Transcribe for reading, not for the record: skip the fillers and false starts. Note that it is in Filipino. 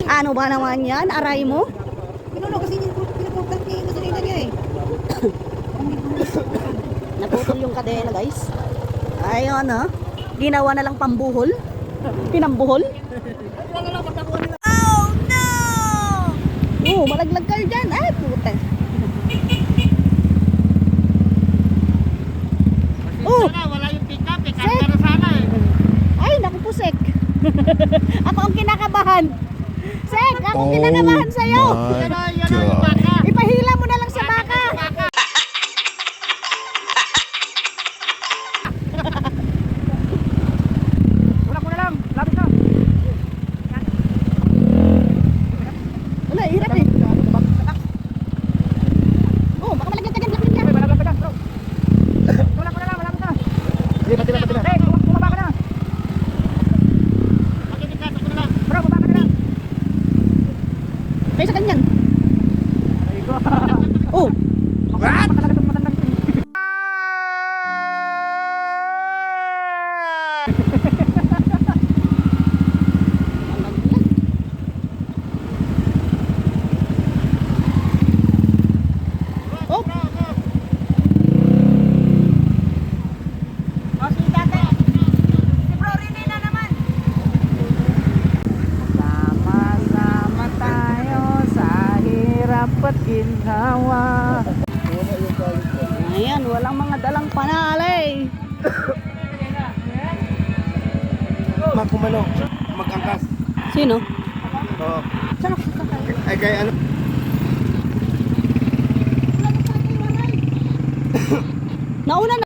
Ano ba naman yan? Aray mo? Pinuno kasi pinupuntat niya yung gasolina niya eh. Naputol yung kadena, guys. Ayun, ha? Ginawa na lang pambuhol. Pinambuhol. Oh, no! Oh, malaglag ka dyan. Ay, puta. Oh! Wala yung pick-up eh. Sek! Kanta sana eh. Ay, naku po, Sek. Ako ang kinakabahan. Sek, ako ang kinakabahan sa'yo. Yan o, yung baka. Ipahila mo na lang sa baka. Wala ko na lang. Lapit na. Wala, hirap eh. Oh, baka malaglag ka dyan. Malaglag ka. Malapit ka dyan, bro. Wala ko na lang. Malapit na. Sige, pati na. Hey, bumaba ka na. Makinig ka na lang. Bro, bumaba ka na lang. May sa kanyan. Ay, ko. Oh, What? oh. Sama-sama tayo sa hirap at ginhawa. Ayan, walang mga dalang panalay. Magkumano, mag-angkas. Sino? Oo. Saan ako sasakay? Ay, kaya ano? Nauna na.